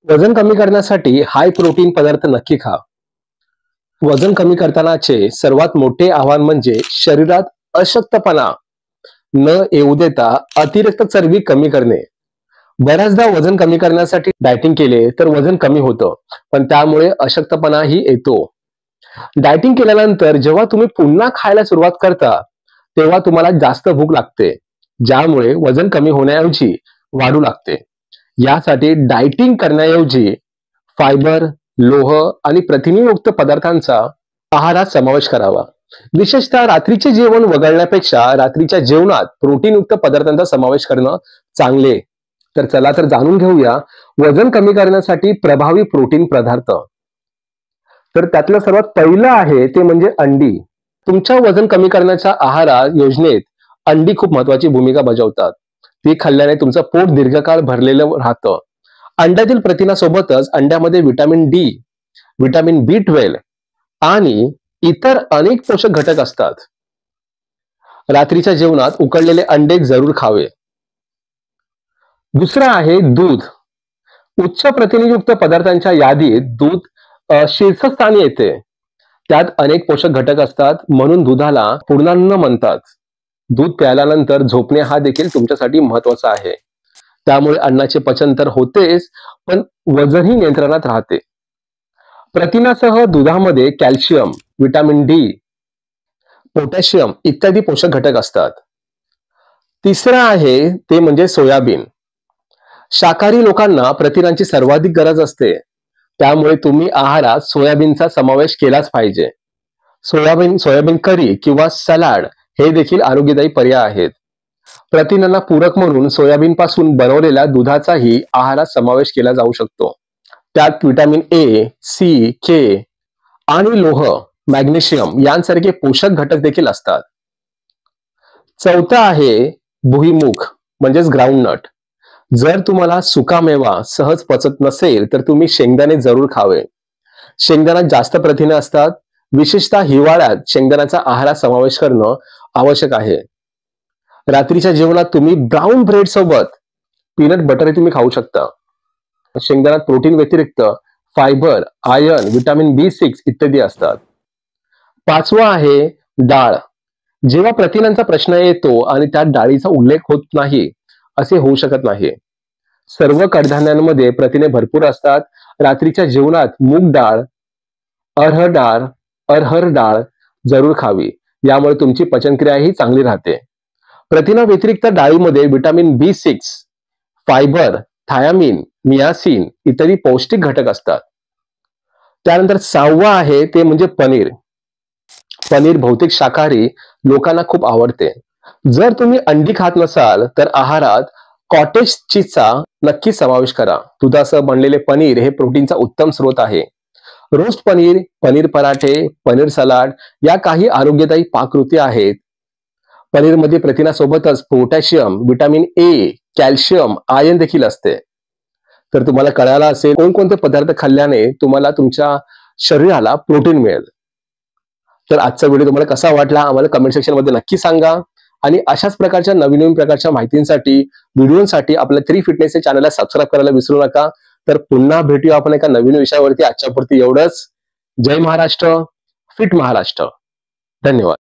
वजन कमी करण्यासाठी हाय प्रोटीन पदार्थ नक्की खा. वजन कमी करतानाचे सर्वात मोठे आव्हान म्हणजे शरीरात अशक्तपणा न येऊ देता अतिरिक्त चरबी कमी करणे. बऱ्याचदा वजन कमी करण्यासाठी डायटिंग केले तर वजन कमी होतं, पण त्यामुळे अशक्तपणाही येतो. डायटिंग केल्यानंतर जेव्हा तुम्ही पुन्हा खायला सुरुवात करता, तेव्हा तुम्हाला जास्त भूक लागते, ज्यामुळे वजन कमी होण्याऐवजी वाढू लागते. यासाठी डायटिंग करण्याऐवजी फायबर, लोह आणि प्रथिनयुक्त पदार्थांचा आहारात समावेश करावा. विशेषतः रात्रीचे जेवण वगळण्यापेक्षा रात्रीच्या जेवणात प्रोटीनयुक्त पदार्थांचा समावेश करणं चांगले. तर चला तर जाणून घेऊया वजन कमी करण्यासाठी प्रभावी प्रोटीन पदार्थ. तर त्यातलं सर्वात पहिलं आहे ते म्हणजे अंडी. तुमच्या वजन कमी करण्याच्या आहार योजनेत अंडी खूप महत्वाची भूमिका बजावतात. ती खाल्ल्याने तुमचं पोट दीर्घकाळ भरलेलं राहतं. अंड्यातील प्रथिनासोबतच अंड्यामध्ये व्हिटॅमिन डी, व्हिटॅमिन B12 आणि इतर अनेक पोषक घटक असतात. रात्रीच्या जेवणात उकडलेले अंडे जरूर खावे. दुसरं आहे दूध. उच्च प्रथिनयुक्त पदार्थांच्या यादीत दूध शीर्षस्थानी येते. त्यात अनेक पोषक घटक असतात, म्हणून दुधाला पूर्णान्न म्हणतात. दूध प्यायल्यानंतर झोपणे हा देखील तुमच्यासाठी महत्वाचा आहे. त्यामुळे अन्नाचे पचन तर होतेच, पण वजनही नियंत्रणात राहते. प्रथिनासह दुधामध्ये कॅल्शियम, व्हिटॅमिन डी, पोटॅशियम इत्यादी पोषक घटक असतात. तिसरं आहे ते म्हणजे सोयाबीन. शाकाहारी लोकांना प्रथिनांची सर्वाधिक गरज असते, त्यामुळे तुम्ही आहारात सोयाबीनचा समावेश केलाच पाहिजे. सोयाबीन करी किंवा सलाड हे देखील आरोग्यदायी पर्याय आहेत. प्रथिनांना पूरक म्हणून सोयाबीन पासून बनवलेल्या दुधाचाही आहारात समावेश केला जाऊ शकतो. त्यात व्हिटॅमिन ए, सी, के आणि लोह, मॅग्नेशियम यांसारखे पोषक घटक देखील असतात. चौथा आहे भुईमूग म्हणजेच ग्राउंडनट. जर तुम्हाला सुकामेवा सहज पचत नसेल तर तुम्ही शेंगदाणे जरूर खावे. शेंगदाण्यात जास्त प्रथिने असतात. विशेषतः हिवाळ्यात शेंगदाण्याचा आहारात समावेश करणं आवश्यक आहे. रात्रीच्या जेवणात तुम्ही ब्राऊन ब्रेड सोबत पीनट बटर तुम्ही खाऊ शकता. शेंगदाण्यात प्रोटीन व्यतिरिक्त फायबर, आयर्न, व्हिटॅमिन B6 इत्यादी असतात. पाचवा आहे डाळ. जेव्हा प्रथिनांचा प्रश्न येतो आणि त्यात डाळीचा उल्लेख होत नाही असे होऊ शकत नाही. सर्व कडधान्यांमध्ये प्रथिने भरपूर असतात. रात्रीच्या जेवणात मूग डाळ, अरहर डाळ जरूर खावी. यामुळे तुमची पचनक्रियाही चांगली राहते. प्रथिना व्यतिरिक्त डाळीमध्ये vitamin B6, fibre, thiamine, niacin इत्यादी पौष्टिक घटक असतात. त्यानंतर सहावा आहे ते म्हणजे पनीर. पनीर बहुतेक शाकाहारी लोकांना खूप आवडते. जर तुम्ही अंडी खात नसाल तर आहारात कॉटेज चीजचा नक्की समावेश करा. दुधासह बनलेले पनीर हे प्रोटीनचा उत्तम स्रोत आहे. रोस्ट पनीर, पनीर पराठे, पनीर सलाड या काही आरोग्यदायी पाककृती आहेत. पनीरमध्ये प्रथिनासोबतच potassium, vitamin A, calcium, iron देखील असते. तर तुम्हाला कळायला असेल कोणकोणते पदार्थ खाल्ल्याने तुम्हाला तुमच्या शरीराला प्रोटीन मिळेल. तर आजचा व्हिडिओ तुम्हाला कसा वाटला आम्हाला कमेंट सेक्शन मध्ये नक्की सांगा. आणि अशाच प्रकारच्या नवीन प्रकारच्या माहितींसाठी, व्हिडिओसाठी आपल्या 3 फिटनेस या चॅनलला सबस्क्राईब करायला विसरू नका. तर पुन्हा भेटूया आपण एका नवीन विषयावरती. आजच्या पुरती एवढंच. जय महाराष्ट्र, फिट महाराष्ट्र. धन्यवाद.